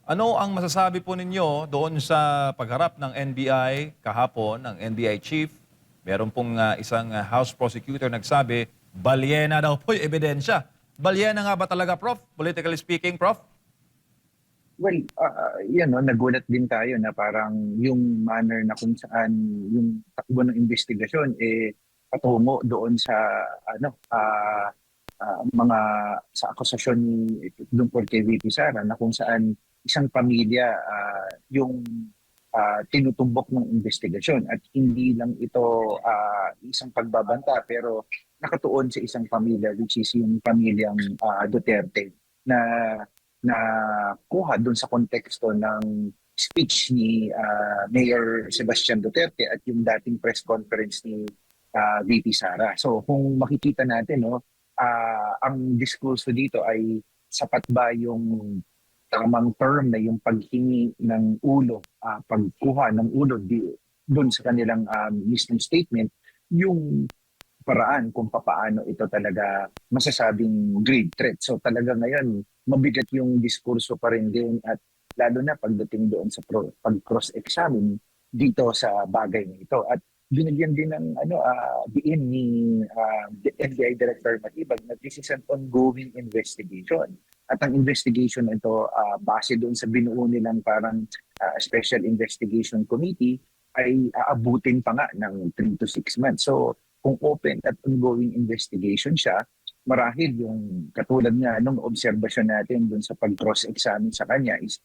Ano ang masasabi po ninyo doon sa pagharap ng NBI kahapon, ng NBI chief? Meron pong isang House prosecutor nagsabi, balyena daw po yung ebidensya. Balyena nga ba talaga, Prof? Politically speaking, Prof? Well, yan no, nagulat din tayo na parang yung manner na kung saan yung takbo ng investigasyon patungo doon sa mga sa akusasyon tungkol kay VP Sara na kung saan isang pamilya yung tinutumbok ng investigasyon at hindi lang ito isang pagbabanta pero nakatuon sa isang pamilya which is yung pamilyang Duterte na na kuha doon sa konteksto ng speech ni Mayor Sebastian Duterte at yung dating press conference ni VP Sara. So kung makikita natin no, ang diskurso dito ay sapat ba yung tamang term na yung paghingi ng ulo, pagkuha ng ulo doon sa kanilang mismong statement, yung paraan kung papaano ito talaga masasabing grave threat. So talaga ngayon, mabigat yung diskurso pa rin din at lalo na pagdating doon sa pag-cross-examine dito sa bagay na ito. At binigyan din ng diin ni the NBI Director Matibag na this is an ongoing investigation. At ang investigation na ito, base doon sa binuo nilang parang Special Investigation Committee, ay aabutin pa nga ng 3 to 6 months. So kung open at ongoing investigation siya, marahil yung katulad nga nung obserbasyon natin dun sa pag-cross-examine sa kanya is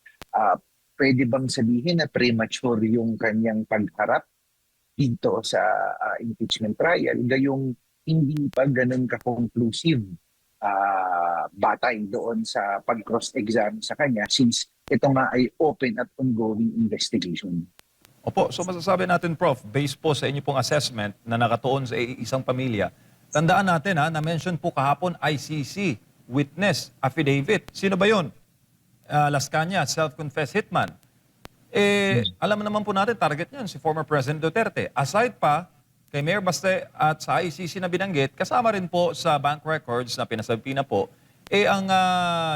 pwede bang sabihin na premature yung kanyang pagharap dito sa impeachment trial, gayong hindi pa ganun ka-conclusive batay doon sa pag-cross-examine sa kanya since ito nga ay open at ongoing investigation. Opo, so masasabi natin, Prof, based po sa inyo pong assessment na nakatuon sa isang pamilya, tandaan natin na-mention po kahapon ICC, witness, affidavit. Sino ba yun? Las Cañas, self-confessed hitman. Alam naman po natin, target niyan, si former President Duterte. Aside pa, kay Mayor Baste at sa ICC na binanggit, kasama rin po sa bank records na pinasabi na po, ang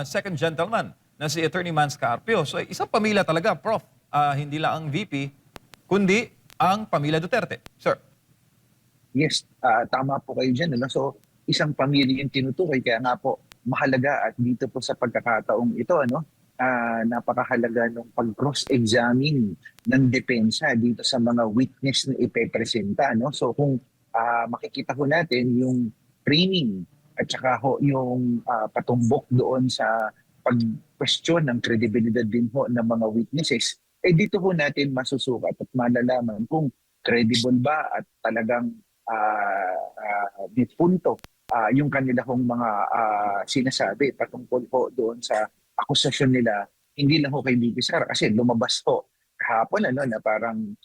second gentleman na si Attorney Mans Carpio. So isang pamilya talaga, Prof. Hindi lang ang VP, kundi ang pamilya Duterte. Sir. Yes, tama po kayo dyan. Ano? So, isang pamilya yung tinutukoy. Kaya nga po, mahalaga at dito po sa pagkakataong ito, napakahalaga ng pag-cross-examine ng depensa dito sa mga witness na ipepresenta. No? So, kung makikita ko natin yung framing at saka yung patumbok doon sa pag-question ng credibility din ho ng mga witnesses, dito po natin masusukat at malalaman kung credible ba at talagang may punto yung kanila hong mga sinasabi patungkol po doon sa akusasyon nila, hindi lang ho kay VP Sara kasi lumabas po kahapon na parang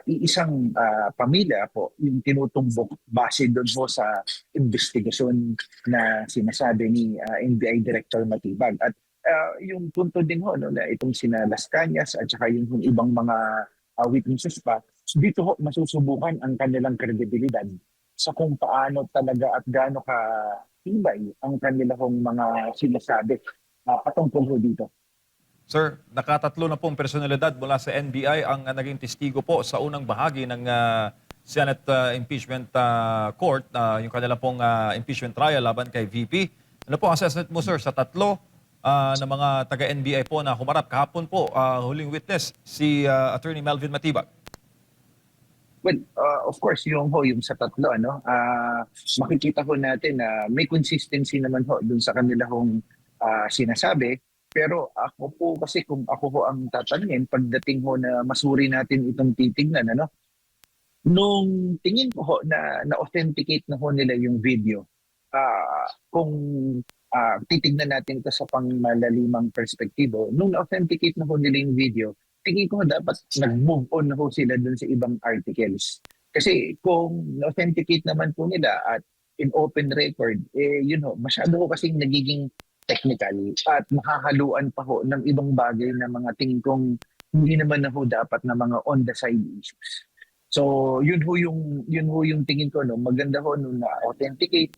iisang pamilya po yung tinutumbok base doon po sa investigasyon na sinasabi ni NBI Director Matibag. At yung punto din ho na itong sina Las Cañas at saka yung ibang mga witnesses pa, dito ho masusubukan ang kanilang kredibilidad sa kung paano talaga at gaano ka tibay ang kanilang mga sinasabi patungkol ho dito. Sir, nakatatlo na pong personalidad mula sa NBI ang naging testigo po sa unang bahagi ng Senate Impeachment Court, yung kanilang pong impeachment trial laban kay VP. Ano po ang assessment mo, sir, sa tatlo na mga taga-NBI po na humarap kahapon po, huling witness, si Attorney Melvin Matibag? Well, of course, yung sa tatlo, makikita ho natin na may consistency naman ho dun sa kanilang sinasabi. Pero ako po kasi kung ako ho ang tatanungin, pagdating ho na masuri natin itong titignan, nung tingin ko ho na-authenticate na ho nila yung video, kung titignan natin ito sa pangmalalimang perspektibo, nung na-authenticate na ho nila yung video, tingin ko dapat nag-move on na ho sila dun sa ibang articles. Kasi kung na-authenticate naman po nila at in open record, masyado ho kasing nagiging technical at makahaluan pa ho ng ibang bagay na mga tingin kong hindi naman na ho dapat na mga on the side issues. So yun ho yung tingin ko maganda ho nung na-authenticate,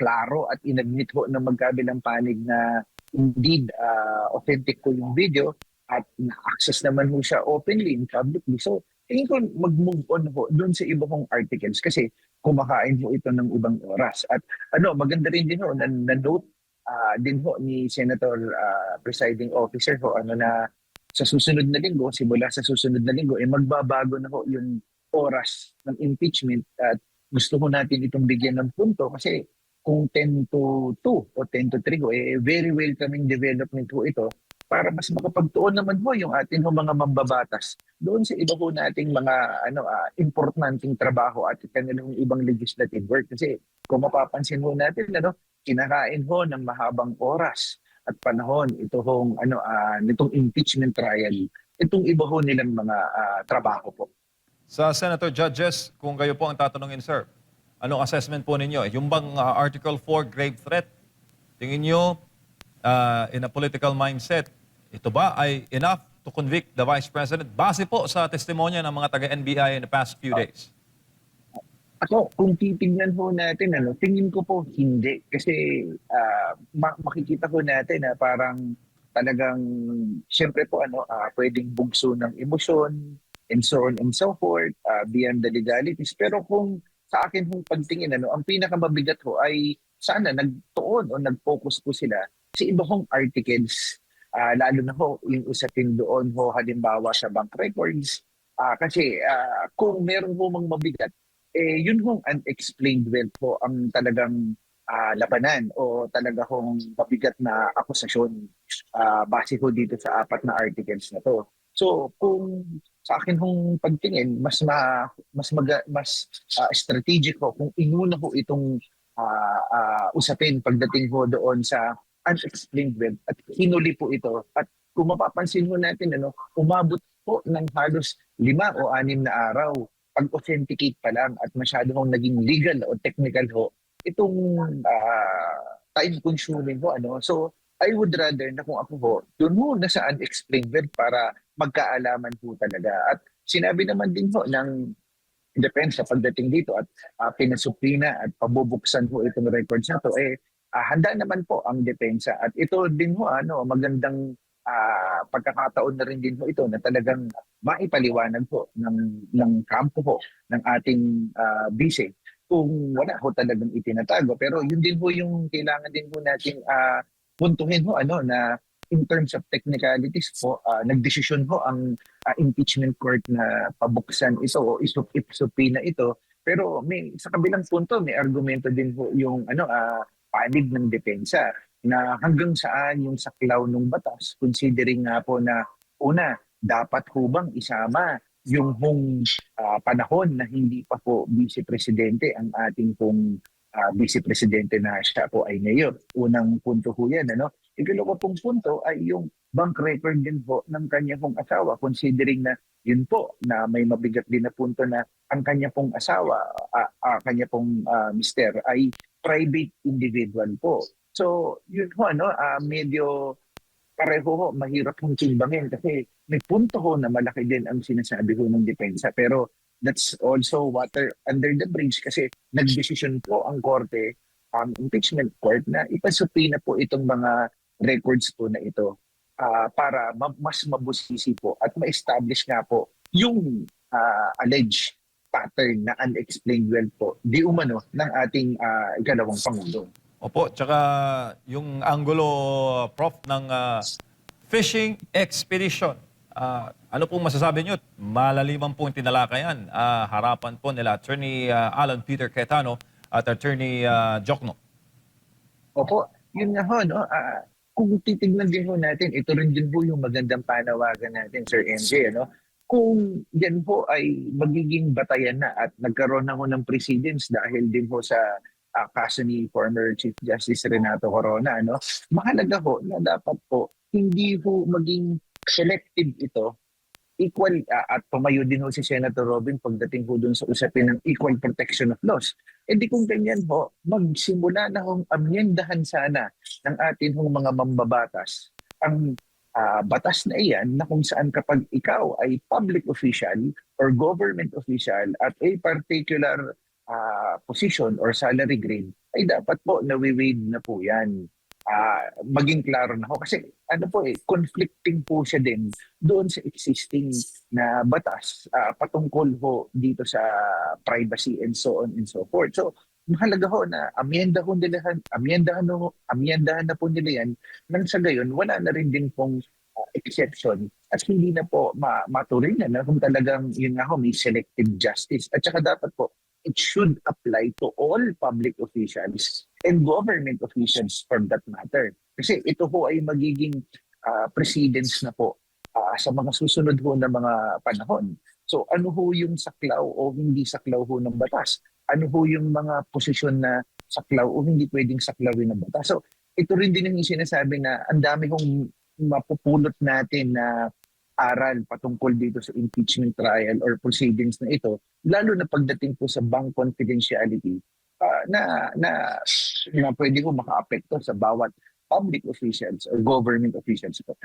klaro at inadmit ho ng magkabilang panig na indeed authentic po yung video at na-access naman po siya openly in publicly. So, tingin ko mag-move on po doon sa iba kong articles kasi kumakain po ito ng ibang oras. At maganda rin din ho, na-note din ho ni Senator Presiding Officer ho, na sa susunod na linggo, simula sa susunod na linggo, magbabago na ho yung oras ng impeachment at gusto ko natin itong bigyan ng punto kasi kung 10 to 2 o 10 to 3 ho, very welcoming development ho ito para mas makapagtuon naman ho yung ating ho mga mambabatas doon sa iba po nating mga importanteng trabaho at kanilang ibang legislative work. Kasi kung mapapansin ho natin, kinakain ho ng mahabang oras at panahon ito hong nitong impeachment trial, itong iba ho nilang mga trabaho po. Sa Senator Judges, kung kayo po ang tatanungin, sir, anong assessment po ninyo? Yung bang Article 4 grave threat, tingin nyo, in a political mindset, ito ba ay enough to convict the Vice President base po sa testimonya ng mga taga-NBI in the past few days? Ako, kung titignan ho natin, tingin ko po hindi. Kasi makikita ho natin na parang talagang, siyempre po, pwedeng bugso ng emosyon, and so on and so forth, beyond the legalities. Pero kung sa akin hong pagtingin, ang pinakamabigat ho ay sana nagtuon o nag-focus po sila sa iba hong articles, lalo na ho yung usapin doon ho, halimbawa sa bank records. Kasi kung meron ho mang mabigat, yun hong unexplained wealth po ang talagang labanan o talaga hong mabigat na akusasyon base ho dito sa apat na articles na to. So kung sa akin hong pagtingin, mas strategic ho kung inuna ho itong usapin pagdating ho doon sa unexplained wealth at hinuli po ito. At kung mapapansin ho natin, umabot po ng halos 5 o 6 na araw pag-authenticate pa lang at masyado hong naging legal o technical ho itong time-consuming ho. So, I would rather na kung ako ho, doon ho na sa unexplained wealth para magkaalaman po talaga. At sinabi naman din ho ng depensa pagdating dito at pinasuprina at pabubuksan ho itong records na to, handa naman po ang depensa. At ito din ho, magandang pagkakataon na rin din ho ito na talagang maipaliwanag po ng kampo ho ng ating bise kung wala ho talagang itinatago. Pero yun din ho yung kailangan din ho natin puntuhin ho na in terms of technicalities po, nagdesisyon ho ang impeachment court na pabuksan ito o isupina ito. Pero sa kabilang punto, may argumento din ho yung panig ng depensa na hanggang saan yung saklaw ng batas, considering nga po na una, dapat ho bang isama yung hong panahon na hindi pa po vice-presidente ang ating pong vice-presidente na siya po ay mayor. Unang punto ho yan. Ikalawa pong punto ay yung bank record din po ng kanya pong asawa, considering na yun po na may mabigat din na punto na ang kanya pong asawa, kanya pong mister ay private individual po. So, yun ho, medyo pareho ho, mahirap hong timbangin kasi may punto ho na malaki din ang sinasabi ho ng depensa. Pero that's also water under the bridge kasi nagdesisyon po ang korte, ang impeachment court na ipasupina po itong mga records po na ito para mas mabusisi po at ma-establish nga po yung alleged pattern na unexplained wealth po di umano ng ating ikalawang Pangulo. Opo, tsaka yung angulo, Prof, ng fishing expedition. Ano pong masasabi nyo? Malaliman pong tinalakayan. Harapan po nila Attorney Alan Peter Cayetano at Attorney Jokno. Opo, yun nga ho, kung titignan din ho natin, ito rin din po yung magandang panawagan natin, Sir MJ, kung yan po ay magiging batayan na at nagkaroon na ho ng precedence dahil din ho sa kaso ni former Chief Justice Renato Corona, mahalaga ho na dapat po hindi ho maging selective ito, equal at tumayo din ho si Senator Robin pagdating ho dun sa usapin ng equal protection of laws. E di kung ganyan ho, magsimula na hong amyendahan sana ng atin hong mga mambabatas ang batas na iyan na kung saan kapag ikaw ay public official or government official at a particular position or salary grade, ay dapat po nawi-waive na po yan. maging klaro na ho. Kasi ano po conflicting po siya din doon sa existing na batas patungkol ho dito sa privacy and so on and so forth. So mahalaga ho na amyendahan na po nila yan nang sa gayon wala na rin din pong exception at hindi na po maturingan na kung talagang yun nga ho may selective justice. At saka dapat po it should apply to all public officials and government officials for that matter. Kasi ito ho ay magiging precedence na po sa mga susunod ho na mga panahon. So ano ho yung saklaw o hindi saklaw ho ng batas? Ano ho yung mga posisyon na saklaw o hindi pwedeng saklawin ng batas? So ito rin din yung sinasabi na ang dami hong mapupulot natin na aral patungkol dito sa impeachment trial or proceedings na ito, lalo na pagdating po sa bank confidentiality na pwede ko maka-apekto sa bawat public officials or government officials po.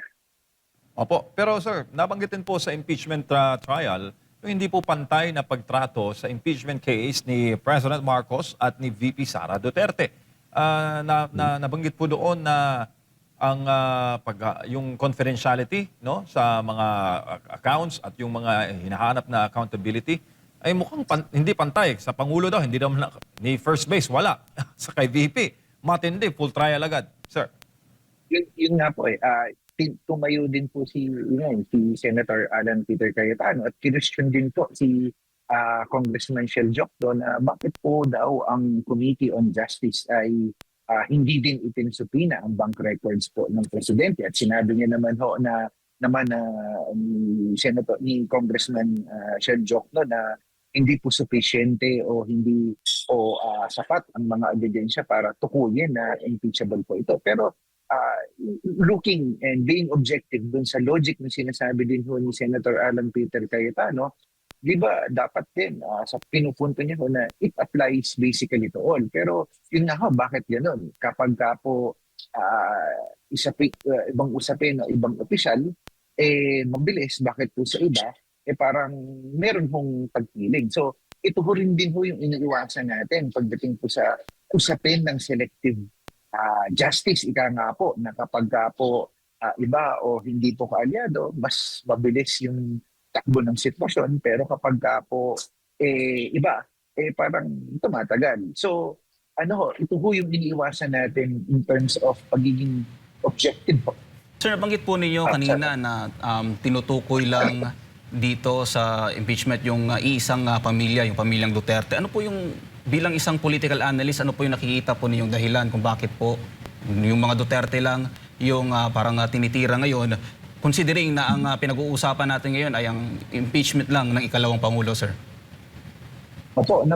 Opo. Pero sir, nabanggitin po sa impeachment trial, yung hindi po pantay na pagtrato sa impeachment case ni President Marcos at ni VP Sara Duterte. Nabanggit po doon na ang yung confidentiality no sa mga accounts at yung mga hinahanap na accountability ay mukhang hindi pantay sa pangulo daw, hindi naman ni first base wala sa kay VP. Matindi, full trial agad, sir. Yun nga po tumayo din po si Senator Alan Peter Cayetano at kinwestiyon din po si Congressman Shell Jokdo na bakit po daw ang Committee on Justice ay hindi din itinsupina ang bank records po ng presidente at sinabi niya naman ho na ni Congressman Shell Jokdo na hindi po sufficiente o hindi sapat ang mga ebidensya para tukuyin na impeachable po ito. Pero looking and being objective dun sa logic na sinasabi din ho ni Senator Alan Peter Cayetano, di ba dapat din sa pinupunto niya ho na it applies basically to all. Pero yun nga ho, bakit gano'n? Kapag ka po ibang usapin o ibang opisyal, mabilis, bakit po sa iba, parang meron hong pagpiling. So ito ho rin din ho yung iniiwasan natin pagdating po sa usapin ng selective justice, ika nga po, na kapag ka po iba o hindi po kaalyado, mas mabilis yung takbo ng sitwasyon, pero kapag ka po iba, parang tumatagal. So ito ho yung iniiwasan natin in terms of pagiging objective po. Sir, nabanggit po ninyo kanina na tinutukoy lang dito sa impeachment yung iisang pamilya, yung pamilyang Duterte. Ano po yung, bilang isang political analyst, ano po yung nakikita po ninyong dahilan kung bakit po yung mga Duterte lang yung parang tinitira ngayon, considering na ang pinag-uusapan natin ngayon ay ang impeachment lang ng ikalawang Pangulo, sir? Opo,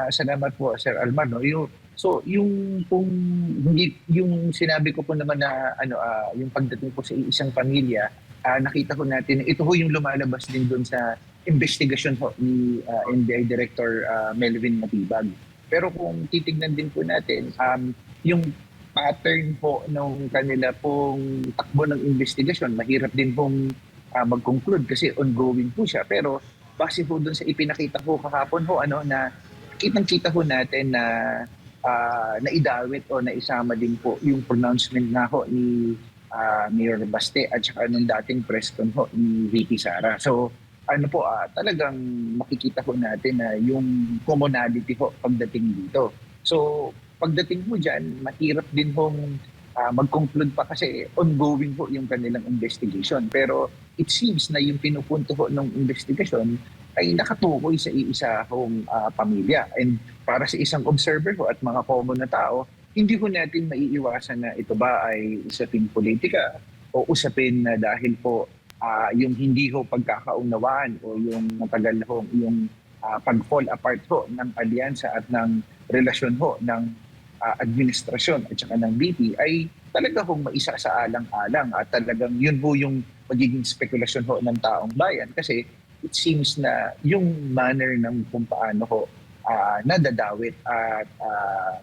salamat po, Sir Alman. No? Yung sinabi ko po naman na yung pagdating po sa isang pamilya, nakita ko natin ito ho yung lumalabas din doon sa investigasyon ho ni NBI Director Melvin Matibag. Pero kung titignan din po natin yung pattern po ng kanila pong takbo ng investigasyon, mahirap din pong mag-conclude kasi ongoing po siya. Pero base po doon sa ipinakita ko kahapon ho na kitang-kita ho natin na naidawit o naisama din po yung pronouncement na ho ni Mayor Baste at saka nung dating press con ho ni VP Sara. So talagang makikita ho natin na yung commonality ho pagdating dito. So pagdating mo dyan, mahirap din hong mag-conclude pa kasi ongoing ho yung kanilang investigation. Pero it seems na yung pinupunto ho ng investigation ay nakatukoy sa iisa hong pamilya. And para sa isang observer ho at mga common na tao, hindi ho natin maiiwasan na ito ba ay usapin politika o usapin na dahil po yung hindi ho pagkakaunawaan o yung matagal ho yung pag-fall apart ho ng alyansa at ng relasyon ho ng administrasyon at saka ng BP ay talaga hong maisa sa alang-alang at talagang yun ho yung magiging spekulasyon ho ng taong bayan kasi it seems na yung manner ng kung paano ho nadadawit at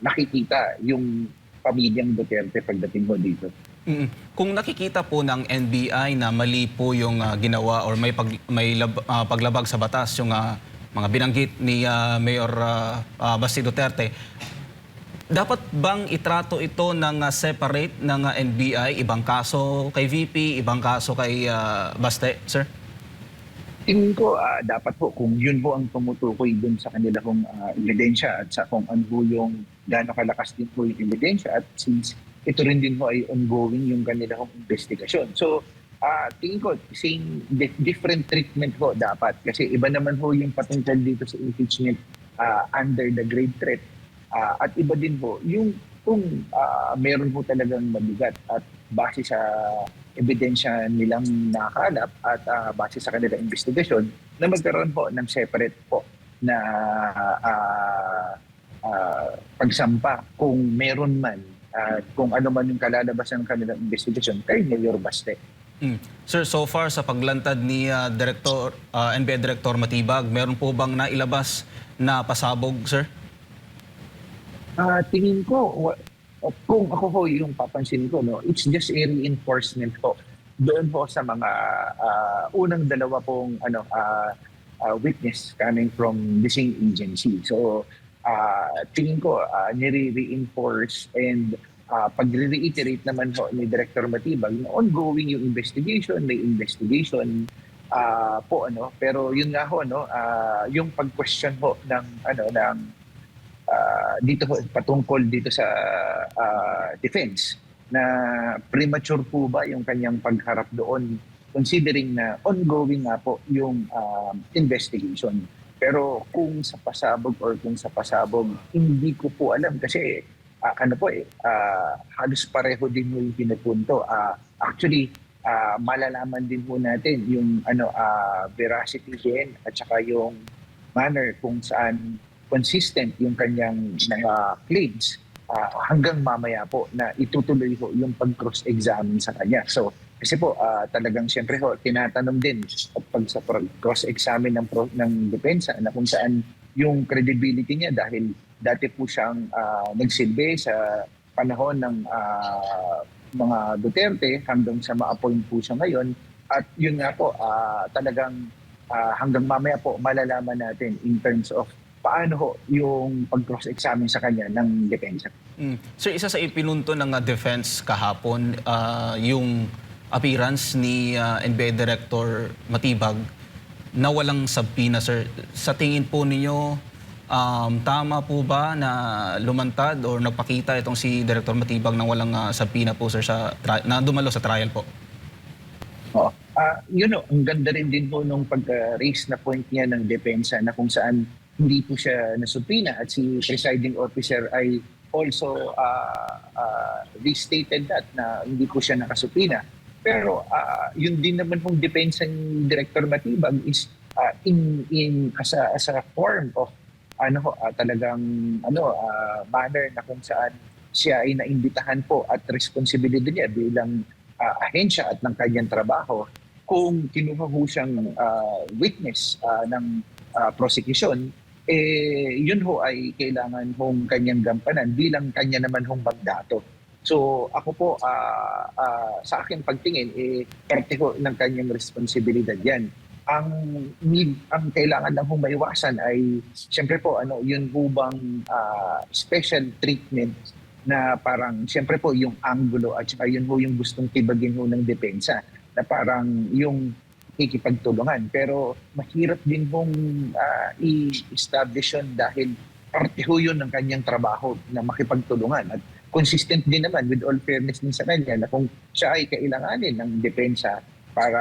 nakikita yung pamilyang Duterte pagdating ho dito. Kung nakikita po ng NBI na mali po yung ginawa or may paglabag sa batas yung mga binanggit ni Mayor Baste Duterte, Dapat bang itrato ito ng separate ng NBI? Ibang kaso kay VP, ibang kaso kay Baste, sir? Tingin ko dapat po kung yun po ang tumutukoy dun sa kanila kong ebidensya at sa kung ano po yung gaano kalakas din po yung ebidensya at since ito rin din po ay ongoing yung kanila kong investigasyon. So tingin ko different treatment po dapat kasi iba naman po yung patungkol dito sa impeachment under the grave threat. At iba din po, yung kung meron po talagang mabigat at base sa ebidensya nilang nakakalap at base sa kanilang investigasyon na magkaroon po ng separate po na pagsampa kung meron man kung ano man yung kalalabasan ng kanilang investigasyon kay Mayor Baste. Sir, so far sa paglantad ni NBI Director Matibag, meron po bang nailabas na pasabog, sir? Tingin ko, kung ako po yung papansin ko, no, it's just a reinforcement po doon po sa mga unang dalawa pong witness coming from the same agency. So, tingin ko, nire-reinforce and pag-reiterate naman po ni Director Matibag na ongoing yung investigation, may investigation po, pero yun nga ho, yung pag-question po ng dito patungkol dito sa defense na premature po ba yung kanyang pagharap doon considering na ongoing nga po yung investigation. Pero kung sa pasabog or kung sa pasabog, hindi ko po alam kasi halos pareho din mo yung pinupunto. Actually, malalaman din po natin yung veracity din at saka yung manner kung saan consistent yung kanyang mga claims hanggang mamaya po na itutuloy ho yung pag-cross-examine sa kanya. So, kasi po talagang siyempre ho, tinatanong din at pag sa cross-examine ng depensa na kung saan yung credibility niya dahil dati po siyang nagsilbi sa panahon ng mga Duterte hanggang sa ma-appoint po siya ngayon. At yun nga po, talagang hanggang mamaya po malalaman natin in terms of paano ho yung pag-cross-examine sa kanya ng depensa. Sir, isa sa ipinunto ng defense kahapon, yung appearance ni NBI Director Matibag na walang subpoena, sir. Sa tingin po ninyo, tama po ba na lumantad or nagpakita itong si Director Matibag na walang subpoena po, sir, na dumalo sa trial po? Oo. Ang ganda rin din po nung pag-raise na point niya ng depensa na kung saan hindi po siya nasubpina at si presiding officer ay also restated that na hindi po siya nakasubpina. Pero yun din naman pong depensa ni Director Matibag is as a form of talagang manner na kung saan siya ay naimbitahan po at responsibilidad niya bilang ahensya at ng kanyang trabaho kung kinuha ho siyang witness ng prosecution, yun ho ay kailangan hong kanyang gampanan bilang kanya naman hong mandato. So ako po, sa akin pagtingin, parte ho ng kanyang responsibilidad yan. Ang kailangan lang hong maiwasan ay, siyempre po, yun ho bang special treatment na parang, siyempre po, yung angulo at saka yun ho yung gustong tibagin ho ng depensa na parang yung ikipagtulungan. Pero mahirap din pong i-establish yun dahil parte ho yun ng kanyang trabaho na makipagtulungan. At consistent din naman with all fairness din sa kanya na kung siya ay kailanganin ng depensa para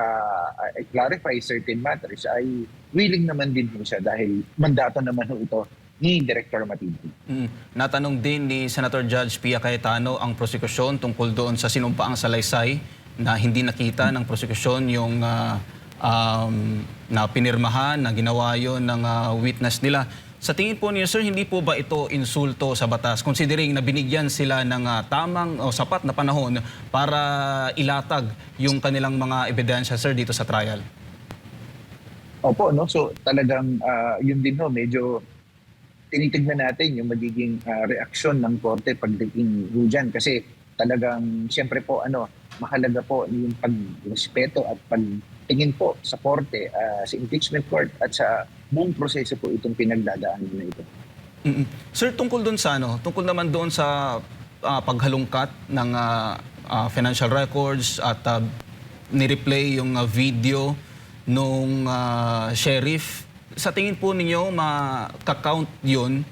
clarify certain matters ay willing naman din po siya dahil mandato naman ho ito ni Director Matibag. Natanong din ni Senator Judge Pia Cayetano ang prosekusyon tungkol doon sa sinumpaang salaysay na hindi nakita ng prosekusyon yung na pinirmahan, na ginawa yun ng witness nila. Sa tingin po niyo, sir, hindi po ba ito insulto sa batas considering na binigyan sila ng tamang o sapat na panahon para ilatag yung kanilang mga ebidensya, sir, dito sa trial? Opo, so talagang yun din medyo tinitignan natin yung magiging reaksyon ng korte pagdating dyan kasi talagang siyempre po mahalaga po yung pagrespeto at pagtingin po sa korte, sa impeachment court at sa buong proseso po itong pinagdadaanan na ito. Sir, tungkol doon sa tungkol naman doon sa paghalungkat ng financial records at ni-replay yung video nung sheriff. Sa tingin po ninyo, makakount yun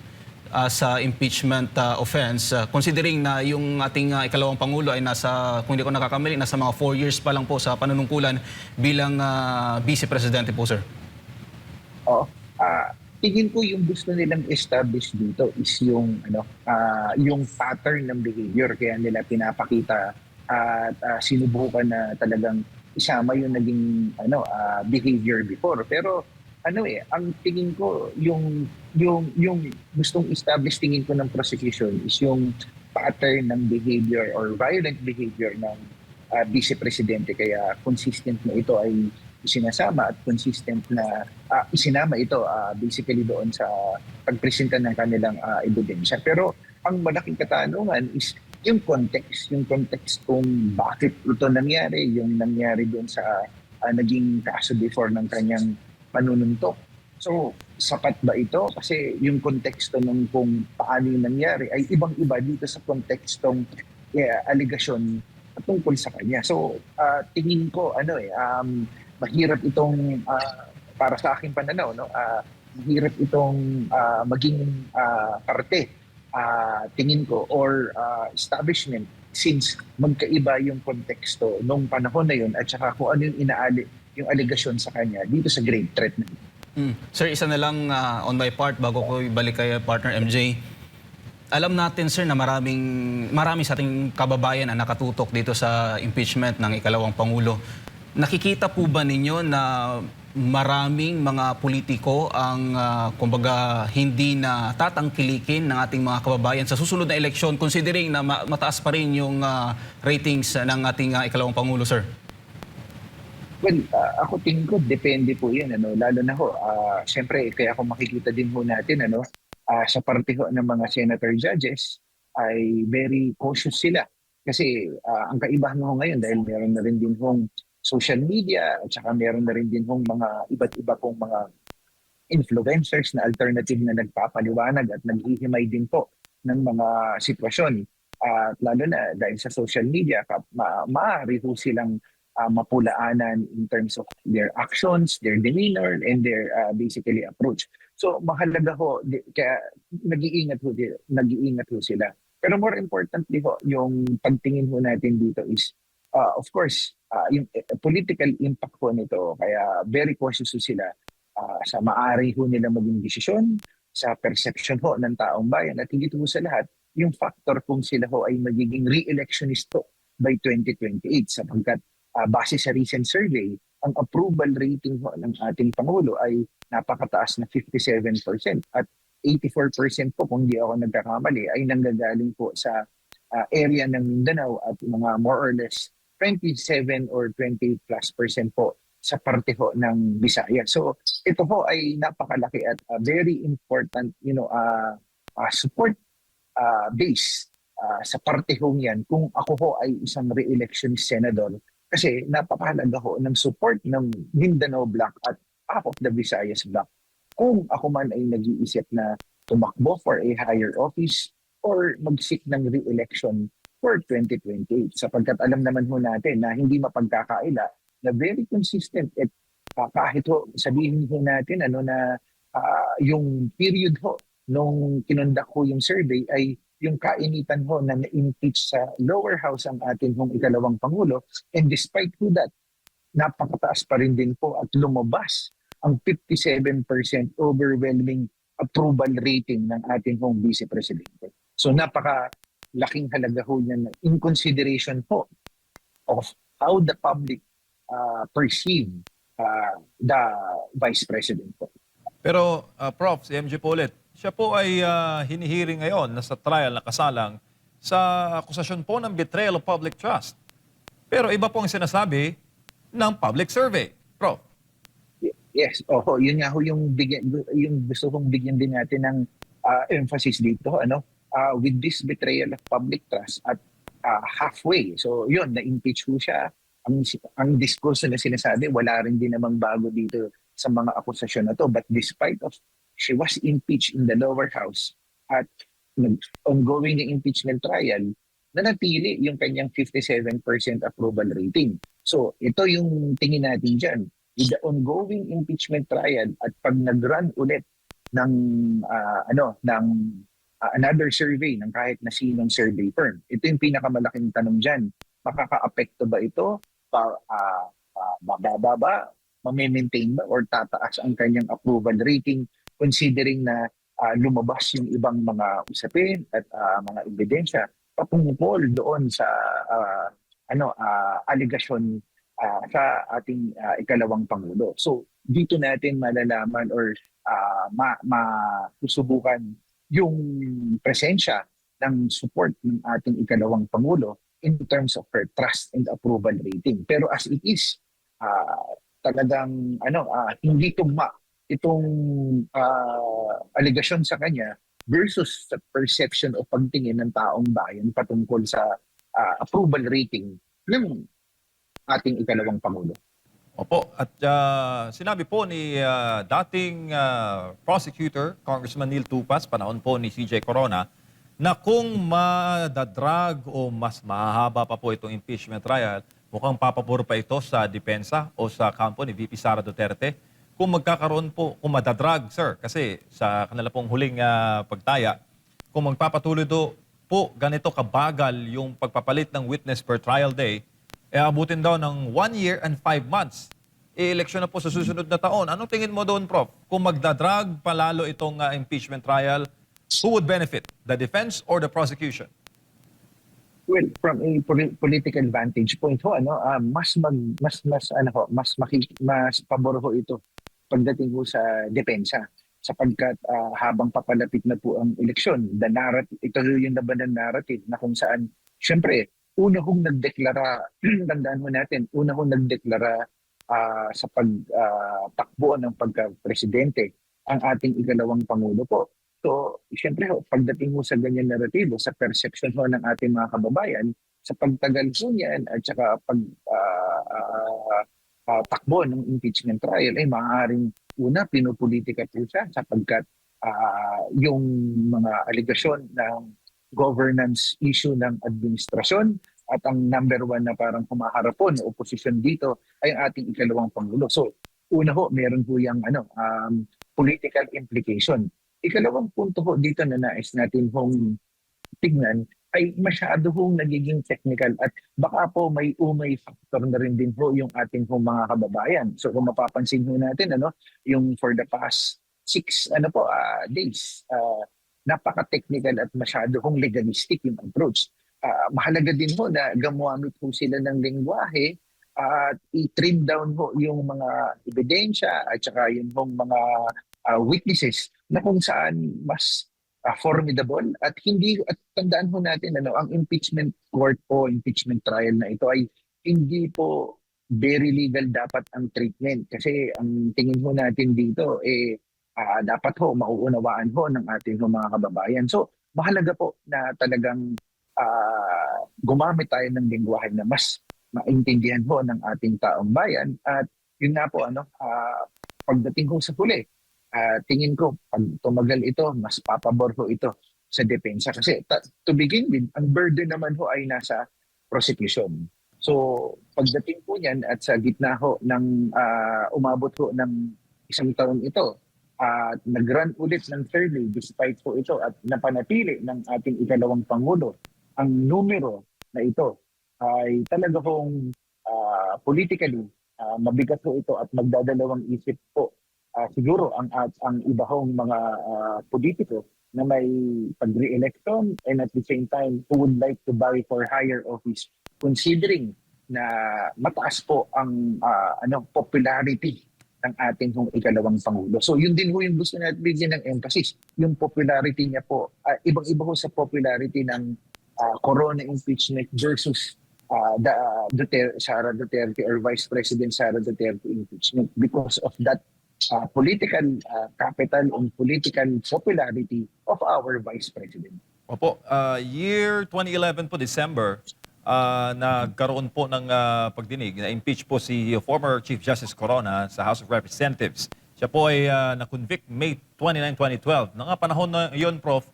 sa impeachment offense, considering na yung ating ikalawang Pangulo ay nasa, kung hindi ko nakakamali, nasa mga 4 years pa lang po sa panunungkulan bilang Vice Presidente po, sir? Oo. Tingin ko yung gusto nilang establish dito is yung pattern ng behavior, kaya nila pinapakita at sinubukan na talagang isama yung naging behavior before. Pero ang tingin ko yung gustong establish, tingin ko, ng prosecution is yung pattern ng behavior or violent behavior ng Vice Presidente, kaya consistent na ito ay isinasama at consistent na isinama ito basically doon sa pagpresenta ng kanilang ebidensya. Pero ang malaking katanungan is yung context kung bakit ito nangyari, yung nangyari doon sa naging kaso before ng kanyang panununtok. So, sapat ba ito? Kasi yung konteksto ng kung paano yung nangyari ay ibang-iba dito sa kontekstong aligasyon tungkol sa kanya. So, tingin ko, mahirap itong, para sa aking pananaw, mahirap itong maging parte, tingin ko, or establishment, since magkaiba yung konteksto nung panahon na yun at saka kung ano yung aligasyon sa kanya dito sa grave threat na ito. Sir, isa na lang on my part bago ko ibalik kay partner MJ. Alam natin, sir, na marami sa ating kababayan ang nakatutok dito sa impeachment ng ikalawang Pangulo. Nakikita po ba ninyo na maraming mga politiko ang kumbaga hindi na tatangkilikin ng ating mga kababayan sa susunod na eleksyon, considering na mataas pa rin yung ratings ng ating ikalawang Pangulo, sir? Well, ako tingin ko depende po 'yan, lalo na syempre kaya kung makikita din ho natin sa parte ho ng mga senator judges ay very cautious sila kasi ang kaibahan ho ngayon dahil meron na rin din hong social media at saka meron na rin din hong mga iba't iba pong mga influencers na alternative na nagpapaliwanag at naghihimay din po ng mga sitwasyon. At lalo na dahil sa social media, maaari ho silang mapulaanan in terms of their actions, their demeanor, and their basically approach. So mahalaga ho, kaya nag-iingat ho sila. Pero more importantly ho, yung pagtingin ho natin dito is, of course, yung political impact po nito. Kaya very cautious ho sila sa maaari ho nila maging desisyon, sa perception ho ng taong bayan, at higit ho sa lahat, yung factor kung sila ho ay magiging re-electionist ho by 2028 sapagkat base sa recent survey, ang approval rating ho ng ating Pangulo ay napakataas na 57% at 84% po, kung di ako nagkakamali, ay nanggagaling po sa area ng Mindanao at mga more or less 27 or 20+% po sa parte ho ng Visayas. So ito ho ay napakalaki at very important support base sa parte ho yan kung ako ho ay isang re-election senador. Kasi napakahalaga ho ng support ng Mindanao Block at half of the Visayas Block kung ako man ay nag-iisip na tumakbo for a higher office or mag-seek ng re-election for 2028. Sapagkat alam naman ho natin na hindi mapagkakaila na very consistent at kahit ho sabihin ho natin na yung period ho nung kinondak ho yung survey ay yung kainitan ho na na-impeach sa lower house ang atin hong ikalawang Pangulo, and despite ho that, napakataas pa rin din po at lumabas ang 57% overwhelming approval rating ng ating hong Vice Presidente. So napakalaking halaga ho niyan in consideration po of how the public perceive the Vice President po. Pero Prof, si MJ Paulet, siya po ay hinihiring ngayon na sa trial na kasalang sa akusasyon po ng betrayal of public trust. Pero iba po ang sinasabi ng public survey. Prof. Yes, yun nga ho yung gusto kong bigyan din natin ng emphasis dito, with this betrayal of public trust at halfway. So yun, na-impeach ho siya. Ang diskurso na sinasabi, wala rin din namang bago dito sa mga akusasyon na to. But despite of she was impeached in the lower house at ongoing yung impeachment trial, nanatili yung kanyang 57% approval rating. So ito yung tingin natin dyan. With the ongoing impeachment trial at pag nag-run ulit ng another survey ng kahit na sinong survey firm. Ito yung pinakamalaking tanong dyan. Makaka-apekto ba ito? Bababa ba? Mame-maintain ba? Or tataas ang kanyang approval rating considering na lumabas yung ibang mga usapin at mga ebidensya patungkol doon sa aligasyon sa ating ikalawang Pangulo. So dito natin malalaman or masusubukan yung presensya ng support ng ating ikalawang Pangulo in terms of her trust and approval rating. Pero as it is, talagang hindi tugma itong allegation sa kanya versus the perception o pagtingin ng taong bayan patungkol sa approval rating ng ating ikalawang Pangulo. Opo, at sinabi po ni dating prosecutor, Congressman Neil Tupas, panahon po ni CJ Corona, na kung madadrag o mas mahahaba pa po itong impeachment trial, mukhang papabor pa ito sa depensa o sa kampo ni VP Sara Duterte. Kung magkakaroon po, kung madadrag, sir, kasi sa kanila pong huling pagtaya, kung magpapatuloy po ganito kabagal yung pagpapalit ng witness per trial day, abutin daw ng 1 year and 5 months. Eleksyon na po sa susunod na taon. Anong tingin mo doon, Prof? Kung magdadrag palalo itong impeachment trial, who would benefit? The defense or the prosecution? Well, from a political vantage point mas pabor ho ito pagdating ho sa depensa sapagkat habang papalapit na po ang eleksyon, the narrative, ito yung laban ng narrative na kung saan syempre una hong nagdeklara, tandaan mo natin, una hong nagdeklara sa pagtakbo ng pagka-presidente ang ating ikalawang Pangulo po. So, siyempre, pagdating mo sa ganyan naratibo, sa perception ho ng ating mga kababayan, sa pagtagal po niyan at saka takbo ng impeachment trial, ay maaaring una, pinupolitika po siya sapagkat yung mga aligasyon ng governance issue ng administrasyon at ang number one na parang humaharap po na oposisyon dito ay ang ating ikalawang Pangulo. So, una ho, meron po yung political implication. Ikalawang punto ho dito na nais natin hong tignan ay masyado hong nagiging technical at baka po may umay factor na rin din ho yung ating hong mga kababayan. So kung mapapansin ho natin, yung for the past 6 days, napaka-technical at masyado hong legalistic yung approach. Mahalaga din ho na gamamit ho sila ng lengguwahe at i-trim down ho yung mga ebidensya at saka yung mga witnesses na kung saan mas formidable at tandaan ho natin ang impeachment court o impeachment trial na ito ay hindi po very legal dapat ang treatment kasi ang tingin ho natin dito dapat ho mauunawaan ho ng ating mga kababayan. So mahalaga po na talagang gumamit tayo ng lengguwahe na mas maintindihan ho ng ating taong bayan at yun nga po pagdating ho sa huli tingin ko pag tumagal ito mas papabor ho ito sa depensa kasi to begin with ang burden naman ho ay nasa prosecution. So pagdating po niyan at sa gitna ho ng umabot ho ng 1 taon ito at nag-run ulit ng third day despite po ito at napanatili ng ating ikalawang Pangulo ang numero na ito ay talaga hong politically mabigat po ito at magdadalawang isip po siguro ang iba hong mga politiko na may pag-re-election and at the same time who would like to vie for higher office considering na mataas po ang popularity ng ating hong ikalawang Pangulo. So yun din ho yung gusto natin bigyan ng emphasis. Yung popularity niya po, ibang-iba ho sa popularity ng Corona impeachment versus Sara Duterte or Vice President Sara Duterte impeachment because of that political capital and political popularity of our Vice President. Opo, year 2011 po, December, nagkaroon po ng pagdinig na impeach po si former Chief Justice Corona sa House of Representatives. Siya po ay na-convict May 29, 2012. Nga panahon na yun, Prof,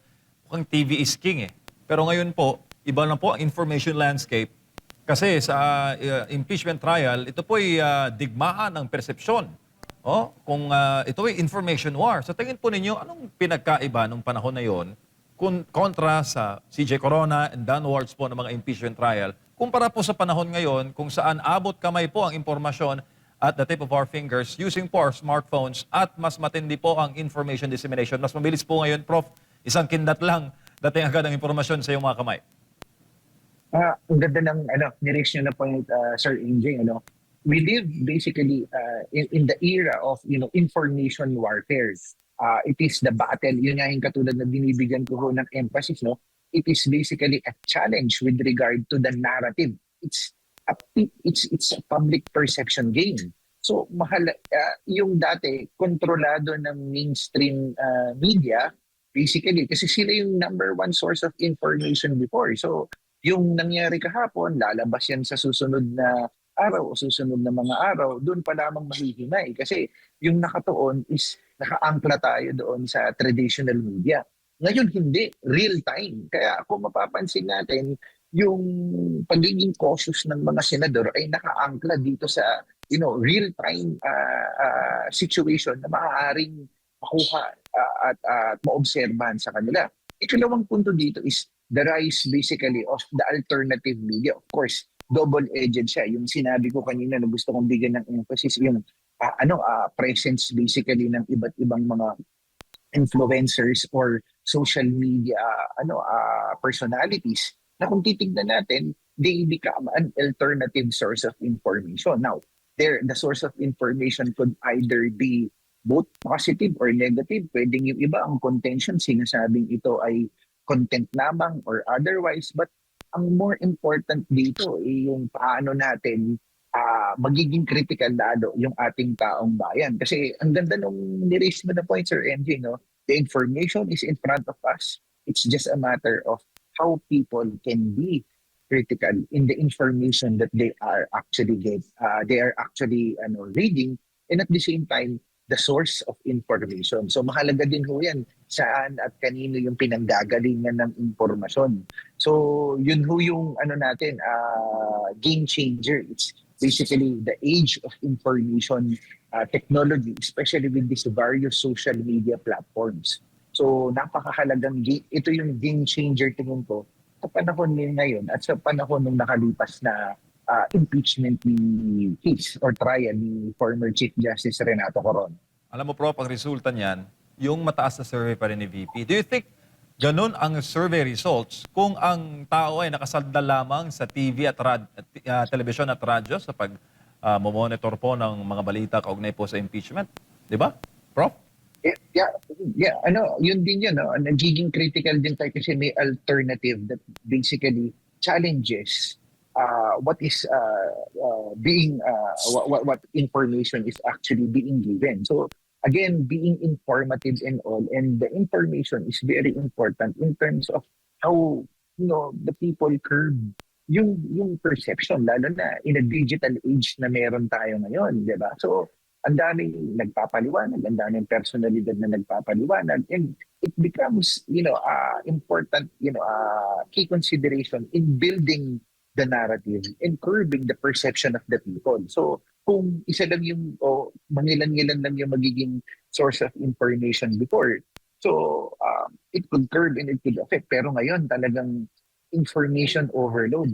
mukhang TV is king eh. Pero ngayon po, iba na po ang information landscape. Kasi sa impeachment trial, ito po ay digmaan ng persepsyon. Kung ito ay information war. Sa tingin po ninyo, anong pinagkaiba nung panahon na yon kontra sa CJ Corona and Dan Wards po ng mga impeachment trial, kumpara po sa panahon ngayon kung saan abot kamay po ang impormasyon at the tip of our fingers using po our smartphones at mas matindi po ang information dissemination. Mas mabilis po ngayon, Prof. Isang kindat lang dating agad ang impormasyon sa iyong mga kamay. Ang ganda ng ni-raise nyo na point, Sir NJ. We live basically in the era of information warfare. It is the battle. Yun nga yung katulad na binibigyan ko ng emphasis. It is basically a challenge with regard to the narrative. It's a public perception game. So yung dati kontrolado ng mainstream media basically kasi sila yung number one source of information before. So yung nangyari kahapon, lalabas yan sa susunod na araw o susunod na mga araw, doon pa lamang mahihimay. Kasi yung nakatuon is nakaangkla tayo doon sa traditional media. Ngayon hindi, real time. Kaya kung mapapansin natin, yung pagiging cautious ng mga senador ay nakaangkla dito sa real time situation na maaaring makuha at maobserbahan sa kanila. Ikalawang punto dito is the rise basically of the alternative media. Of course, double-edged siya. Yung sinabi ko kanina na gusto kong bigyan ng emphasis, yung presence basically ng iba't ibang mga influencers or social media personalities na kung titignan natin, they become an alternative source of information. Now, the source of information could either be both positive or negative. Pwedeng yung iba ang contention, sinasabing ito ay content lamang or otherwise. But ang more important dito ay yung paano natin magiging critical lalo yung ating taong bayan. Kasi ang ganda nung ni-raise mo na point, Sir NJ, the information is in front of us. It's just a matter of how people can be critical in the information that they are actually reading, and at the same time the source of information. So mahalaga din ho yan saan at kanino yung pinanggagalingan ng impormasyon. So yun ho yung game changer. It's basically the age of information technology, especially with these various social media platforms. So napakahalagang ito yung game changer tingin ko sa panahon ngayon at sa panahon ng nakalipas na impeachment ni case or trial ni former Chief Justice Renato Coron. Alam mo, Prof, ang resulta niyan, yung mataas na survey pa rin ni VP. Do you think ganun ang survey results kung ang tao ay nakasalda lamang sa TV at television at radyo sa pag-monitor po ng mga balita kaugnay po sa impeachment? Di ba, Prof? Yeah. Yun din yun. Nagiging critical din tayo kasi may alternative that basically challenges what information is actually being given. So again, being informative and all, and the information is very important in terms of how the people curb yung perception, lalo na in a digital age na meron tayo ngayon, di ba? So ang daming nagpapaliwanag, ang daming personalidad na nagpapaliwanag, and it becomes important key consideration in building the narrative and curbing the perception of the people. So kung isa lang yung mangilan-ngilan lang yung magiging source of information before, so it could curb and it could affect. Pero ngayon talagang information overload.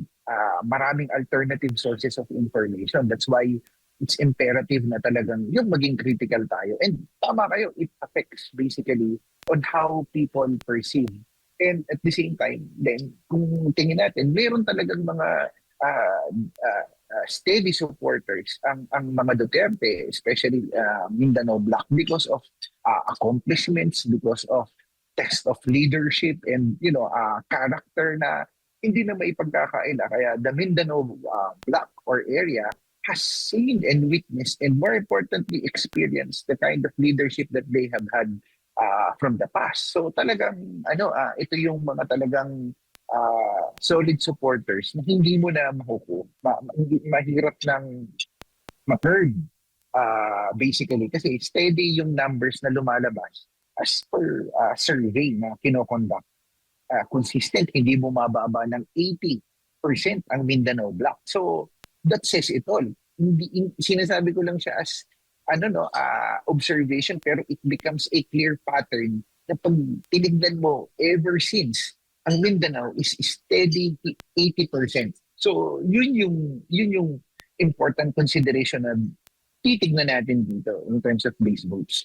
Maraming alternative sources of information. That's why it's imperative na talagang yung maging critical tayo. And tama kayo, it affects basically on how people perceive. And at the same time, then, kung tingin natin, mayroon talagang mga steady supporters ang mga Duterte, especially Mindanao Black, because of accomplishments, because of test of leadership and character na hindi na maipagkakaila. Kaya the Mindanao Black or area has seen and witnessed and more importantly experienced the kind of leadership that they have had from the past. So talagang ito yung mga talagang solid supporters na hindi mo na mahirap nang ma-herd basically kasi steady yung numbers na lumalabas as per survey na kinoconduct. Consistent, hindi bumababa ng 80% ang Mindanao Block. So that says it all. Sinasabi ko lang siya as observation, pero it becomes a clear pattern na pag tinignan mo ever since ang Mindanao is steady 80%. So yun yung important consideration na titignan natin dito in terms of base votes.